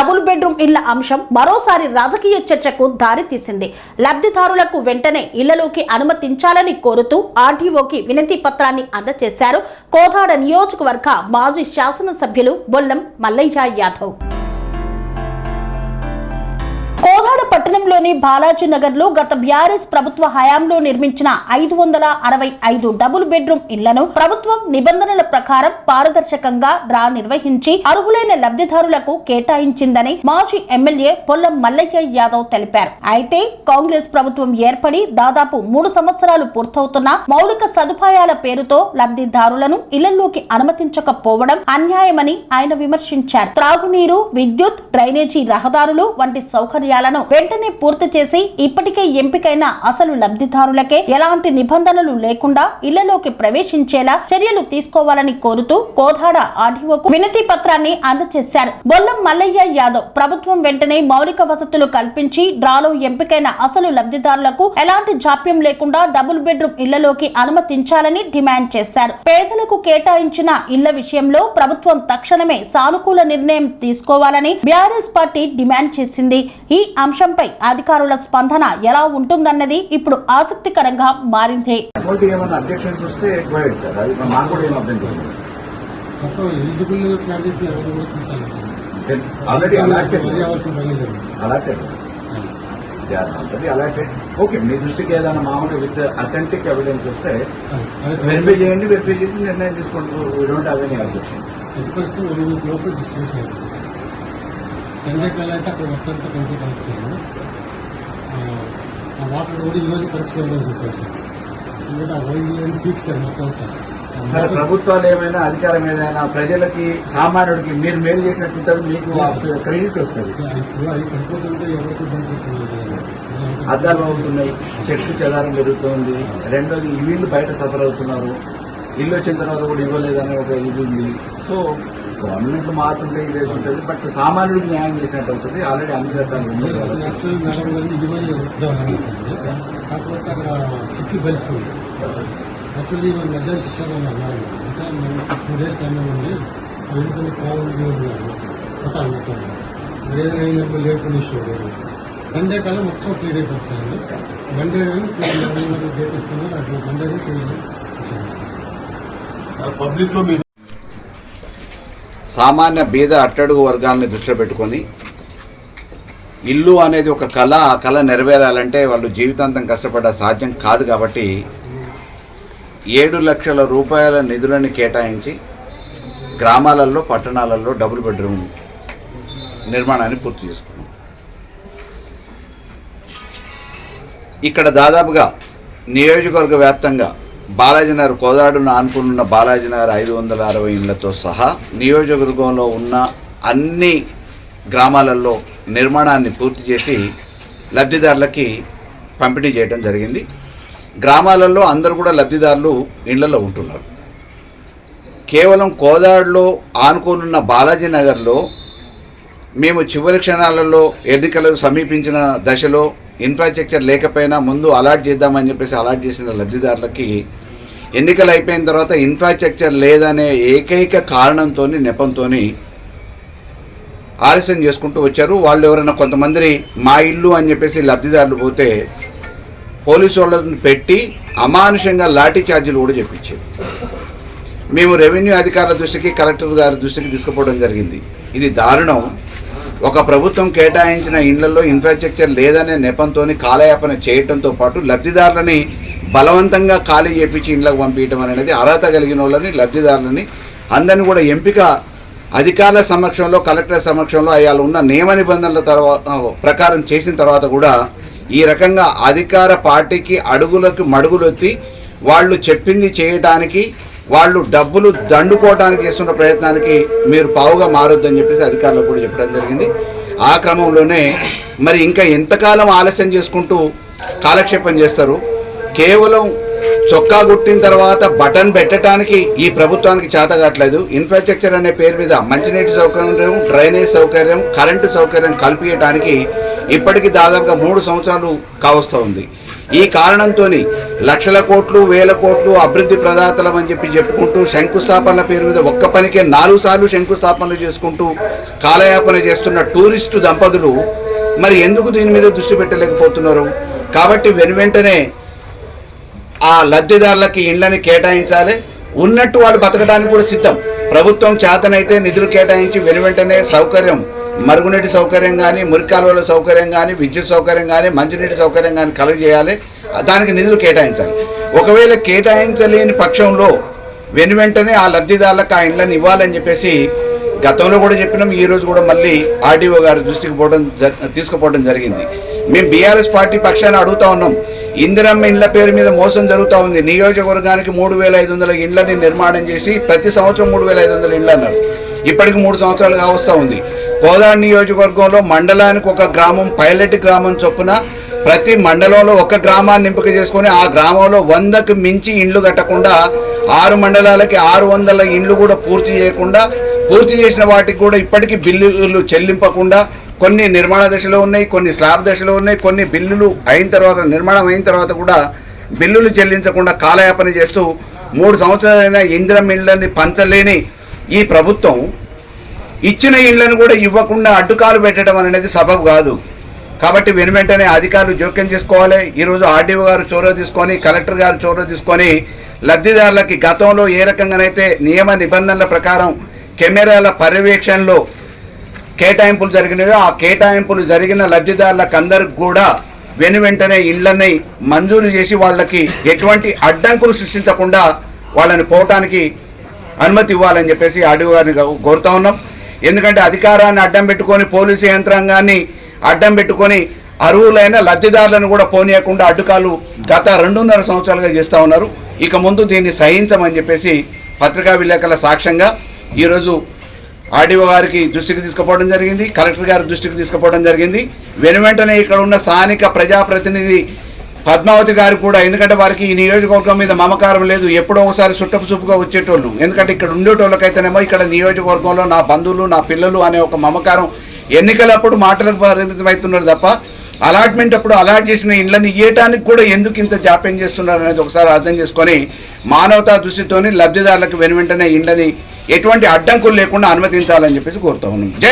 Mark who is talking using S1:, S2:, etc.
S1: Double bedroom ఇళ్ల అంశం మరోసారి రాజకీయ చర్చకు దారితీసింది. లబ్ధిదారులకు వెంటనే ఇళ్లలోకి అనుమతించాలని కోరుతూ ఆర్డీఓకి వినతి పత్రాన్ని అందజేశారు కోదాడ నియోజకవర్గ మాజీ శాసనసభ్యులు బొల్లం మల్లయ్య యాదవ్. కోదాడ పట్టణంలోని బాలాజీ నగర్ లో గత బీఆర్ఎస్ ప్రభుత్వ హయాంలో నిర్మించిన 565 డబుల్ బెడ్రూమ్ ఇళ్లను ప్రభుత్వం నిబంధనల ప్రకారం పారదర్శకంగా డ్రా నిర్వహించి అర్హులైన లబ్ధిదారులకు కేటాయించిందని మాజీ ఎమ్మెల్యే పొల్లం మల్లయ్య యాదవ్ తెలిపారు. అయితే కాంగ్రెస్ ప్రభుత్వం ఏర్పడి దాదాపు 3 సంవత్సరాలు పూర్తవుతున్న మౌలిక సదుపాయాల పేరుతో లబ్ధిదారులను ఇళ్లలోకి అనుమతించకపోవడం అన్యాయమని ఆయన విమర్శించారు. త్రాగునీరు, విద్యుత్, డ్రైనేజీ రహదారులు వంటి సౌకర్యాలను వెంటనే పూర్తి చేసి ఇప్పటికే ఎంపికైన అసలు లబ్ధిదారులకే ఎలాంటి నిబంధనలు లేకుండా ఇళ్లలోకి ప్రవేశించేలా చర్యలు తీసుకోవాలని కోరుతూ కోదాడ ఆర్డీఓకు వినతి పత్రాన్ని అందజేశారు. బొల్లం మల్లయ్య యాదవ్ ప్రభుత్వం వెంటనే మౌలిక వసతులు కల్పించి డ్రాలో ఎంపికైన అసలు లబ్ధిదారులకు ఎలాంటి జాప్యం లేకుండా డబుల్ బెడ్రూమ్ ఇళ్లలోకి అనుమతించాలని డిమాండ్ చేశారు. పేదలకు కేటాయించిన ఇళ్ల విషయంలో ప్రభుత్వం తక్షణమే సానుకూల నిర్ణయం తీసుకోవాలని బీఆర్ఎస్ పార్టీ డిమాండ్ చేసింది. ఈ అంశంపై అధికారుల స్పందన ఎలా ఉంటుందన్నది ఇప్పుడు ఆసక్తికరంగా మారింది.
S2: ఓకే, మీ దృష్టికి ఏదైనా మామూలు విత్ అథెంటిక్ ఎవిడెన్స్ వస్తే వెరిఫై చేయండి, వెరిఫై చేసి నిర్ణయం తీసుకోండి. We don't have any objection.
S3: Sunday కల్లా అయితే అక్కడ మొత్తం అంతా కంప్లీట్ అవుతాను. ఆ వాటర్ కూడా ఈరోజు పరీక్ష ఇవ్వాలని చెప్పారు సార్. ఎందుకంటే ఆ వైద్యులు పీక్స్ సార్ మొత్తం అంతా.
S2: సార్, ప్రభుత్వాలు ఏమైనా అధికారం ఏదైనా ప్రజలకి సామాన్యుడికి మీరు మేలు చేసినట్టు మీకు క్రెడిట్ వస్తుంది.
S3: ఇప్పుడు అవి పడిపోతుంటే ఎవరికి
S2: అద్దాలు అవుతున్నాయి, చెట్లు చెదారం జరుగుతుంది. రెండోది వీళ్ళు బయట సఫర్ అవుతున్నారు. ఇల్లు వచ్చిన తర్వాత కూడా ఇవ్వలేదనే ఒక ఇది ఉంది. సో గవర్నమెంట్ మాత్రమే ఇదే ఉంటుంది, బట్ సామాన్యుడికి న్యాయం చేసినట్టు అవుతుంది. ఆల్రెడీ అన్ని రకాలు ఉన్నాయి.
S3: యాక్చువల్లీ మేడం గారిని ఇవ్వాలి కాకపోతే అక్కడ చిట్లు బలిస్తుంది. యాక్చువల్లీ మధ్యాహ్నం శిక్షణ అన్నారు. ఇంకా మేము 2 days టైం ఉంది. అది ఎందుకంటే ప్రాబ్లం కొట్టాలి మొత్తం. ఏదైనా అయినప్పుడు లేకుండా ఇష్యూ లేదు. సండే కల్లా మొత్తం క్లియర్ అయిపోతుంది సార్. మండే డేట్ ఇస్తున్నారు. అట్లా మండే
S2: పబ్లిక్ లో సామాన్య బీద అట్టడుగు వర్గాలని దృష్టిలో పెట్టుకొని ఇల్లు అనేది ఒక కళ, ఆ కళ నెరవేరాలంటే వాళ్ళు జీవితాంతం కష్టపడ్డ సాధ్యం కాదు. కాబట్టి 7 లక్షల రూపాయల నిధులను కేటాయించి గ్రామాలలో, పట్టణాలలో డబుల్ బెడ్రూమ్ నిర్మాణాన్ని పూర్తి చేసుకున్నాం. ఇక్కడ దాదాపుగా నియోజకవర్గ వ్యాప్తంగా బాలాజీనగర్, కోదాడును ఆనుకున్న బాలాజీనగర్ 560 ఇళ్లతో సహా నియోజకవర్గంలో ఉన్న అన్ని గ్రామాలలో నిర్మాణాన్ని పూర్తి చేసి లబ్ధిదారులకి పంపిణీ చేయడం జరిగింది. గ్రామాలలో అందరూ కూడా లబ్ధిదారులు ఇళ్లలో ఉంటున్నారు. కేవలం కోదాడులో ఆనుకోనున్న బాలాజీనగర్లో మేము చివరి క్షణాలలో ఎన్నికలు సమీపించిన దశలో ఇన్ఫ్రాస్ట్రక్చర్ లేకపోయినా ముందు అలాట్ చేద్దామని చెప్పేసి అలాట్ చేసిన లబ్ధిదారులకి ఎన్నికలు అయిపోయిన తర్వాత ఇన్ఫ్రాస్ట్రక్చర్ లేదనే ఏకైక కారణంతో, నెపంతో ఆలస్యం చేసుకుంటూ వచ్చారు. వాళ్ళు ఎవరైనా కొంతమంది మా ఇల్లు అని చెప్పేసి లబ్ధిదారులు పోతే పోలీసు వాళ్ళని పెట్టి అమానుషంగా లాఠీ ఛార్జీలు కూడా చెప్పించారు. మేము రెవెన్యూ అధికారుల దృష్టికి, కలెక్టర్ గారి దృష్టికి తీసుకుపోవడం జరిగింది. ఇది దారుణం. ఒక ప్రభుత్వం కేటాయించిన ఇళ్లలో ఇన్ఫ్రాస్ట్రక్చర్ లేదనే నెపంతో కాలయాపన చేయడంతో పాటు లబ్ధిదారులని బలవంతంగా ఖాళీ చేపించి ఇళ్లకు పంపించడం అనేది అర్హత కలిగిన వాళ్ళని, లబ్ధిదారులని అందరినీ కూడా ఎంపిక అధికారుల సమక్షంలో, కలెక్టర్ సమక్షంలో అయ్యాలు ఉన్న నియమ నిబంధనల ప్రకారం చేసిన తర్వాత కూడా ఈ రకంగా అధికార పార్టీకి అడుగులకు మడుగులొత్తి వాళ్ళు చెప్పింది చేయడానికి, వాళ్ళు డబ్బులు దండుకోవడానికి చేస్తున్న ప్రయత్నానికి మీరు పావుగా మారొద్దని చెప్పేసి అధికారులకు కూడా చెప్పడం జరిగింది. ఆ క్రమంలోనే మరి ఇంకా ఎంతకాలం ఆలస్యం చేసుకుంటూ కాలక్షేపం చేస్తారు? కేవలం చొక్కా గుట్టిన తర్వాత బటన్ పెట్టడానికి ఈ ప్రభుత్వానికి చేత కావట్లేదు. ఇన్ఫ్రాస్ట్రక్చర్ అనే పేరు మీద మంచినీటి సౌకర్యం, డ్రైనేజ్ సౌకర్యం, కరెంటు సౌకర్యం కల్పించడానికి ఇప్పటికీ దాదాపుగా 3 సంవత్సరాలు కావస్తూ ఉంది. ఈ కారణంతో లక్షల కోట్లు వేల కోట్లు అభివృద్ధి ప్రదాతలం అని చెప్పుకుంటూ శంకుస్థాపనల పేరు మీద ఒక్క పనికే 4 సార్లు శంకుస్థాపనలు చేసుకుంటూ కాలయాపన చేస్తున్న టూరిస్టు దంపతులు మరి ఎందుకు దీని మీద దృష్టి పెట్టలేకపోతున్నారు? కాబట్టి వెంటనే ఆ లబ్ధిదారులకి ఇళ్లని కేటాయించాలి. ఉన్నట్టు వాళ్ళు బతకడానికి కూడా సిద్ధం. ప్రభుత్వం చేతనైతే నిధులు కేటాయించి వెంటనే సౌకర్యం, మరుగునీటి సౌకర్యం కానీ, మురికాలువల సౌకర్యం కానీ, విద్యుత్ సౌకర్యం కానీ, మంచినీటి సౌకర్యం కానీ కలుగజేయాలి. దానికి నిధులు కేటాయించాలి. ఒకవేళ కేటాయించలేని పక్షంలో వెంటనే ఆ లబ్ధిదారులకు ఆ ఇళ్లను ఇవ్వాలని చెప్పేసి గతంలో కూడా చెప్పినాం. ఈరోజు కూడా మళ్ళీ ఆర్డీఓ గారి దృష్టికి తీసుకుపోవడం జరిగింది. మేము బీఆర్ఎస్ పార్టీ పక్షాన అడుగుతా ఉన్నాం. ఇందిరమ్మ ఇండ్ల పేరు మీద మోసం జరుగుతూ ఉంది. నియోజకవర్గానికి 3500 ఇండ్లని నిర్మాణం చేసి ప్రతి సంవత్సరం 3500 ఇండ్లు అన్నారు. ఇప్పటికి 3 సంవత్సరాలు కావస్తూ ఉంది. కోదాడ నియోజకవర్గంలో మండలానికి ఒక గ్రామం, పైలట్ గ్రామం చొప్పున ప్రతి మండలంలో ఒక గ్రామాన్ని ఎంపిక చేసుకొని ఆ గ్రామంలో 100కు మించి ఇండ్లు కట్టకుండా 6 మండలాలకి 600 ఇండ్లు కూడా పూర్తి చేయకుండా, పూర్తి చేసిన వాటికి కూడా ఇప్పటికీ బిల్లులు చెల్లింపకుండా, కొన్ని నిర్మాణ దశలో ఉన్నాయి, కొన్ని స్లాబ్ దశలో ఉన్నాయి, కొన్ని బిల్లులు అయిన తర్వాత, నిర్మాణం అయిన తర్వాత కూడా బిల్లులు చెల్లించకుండా కాలయాపన చేస్తూ 3 సంవత్సరాలైనా ఇందిరమ్మ ఇళ్లని పంచలేని ఈ ప్రభుత్వం ఇచ్చిన ఇళ్లను కూడా ఇవ్వకుండా అడ్డుకాలు పెట్టడం అనేది సబబు కాదు. కాబట్టి వెంటనే అధికారులు జోక్యం చేసుకోవాలి. ఈరోజు ఆర్డీఓ గారు చొరవ తీసుకొని, కలెక్టర్ గారు చొరవ తీసుకొని లబ్ధిదారులకి గతంలో ఏ రకంగానైతే నియమ నిబంధనల ప్రకారం కెమెరాల పర్యవేక్షణలో కేటాయింపులు జరిగినాయో ఆ కేటాయింపులు జరిగిన లబ్ధిదారులకు అందరికి కూడా వెంటనే ఇళ్లని మంజూరు చేసి వాళ్ళకి ఎటువంటి అడ్డంకులు సృష్టించకుండా వాళ్ళని పోవటానికి అనుమతి ఇవ్వాలని చెప్పేసి ఆర్డీఓ గారిని కోరుతా ఉన్నాం. ఎందుకంటే అధికారాన్ని అడ్డం పెట్టుకొని, పోలీసు యంత్రాంగాన్ని అడ్డం పెట్టుకొని అర్హులైన లబ్ధిదారులను కూడా పోనీయకుండా అడ్డుకాలు గత 2.5 సంవత్సరాలుగా చేస్తూ ఉన్నారు. ఇక ముందు దీన్ని సహించమని చెప్పేసి పత్రికా విలేకరుల సాక్ష్యంగా ఈరోజు ఆర్డీఓ గారికి దృష్టికి తీసుకుపోవడం జరిగింది, కలెక్టర్ గారి దృష్టికి తీసుకుపోవడం జరిగింది. వెంటనే ఇక్కడ ఉన్న స్థానిక ప్రజాప్రతినిధి పద్మావతి గారికి కూడా, ఎందుకంటే వారికి ఈ నియోజకవర్గం మీద మమకారం లేదు, ఎప్పుడో ఒకసారి చుట్టపు చూపుగా వచ్చేటోళ్ళు. ఎందుకంటే ఇక్కడ ఉండేటోళ్ళకైతేనేమో ఇక్కడ నియోజకవర్గంలో నా బంధువులు, నా పిల్లలు అనే ఒక మమకారం, ఎన్నికలప్పుడు మాటలకు పరిమితమవుతున్నారు తప్ప అలాట్మెంట్ అప్పుడు అలాట్ చేసిన ఇళ్లను ఇవ్వటానికి కూడా ఎందుకు ఇంత జాప్యం చేస్తున్నారు అనేది ఒకసారి అర్థం చేసుకొని మానవతా దృష్టితోని లబ్ధిదారులకు వెంటనే ఇళ్లని ఎటువంటి అడ్డంకులు లేకుండా అనుమతించాలని చెప్పేసి కోరుతా ఉన్నాం.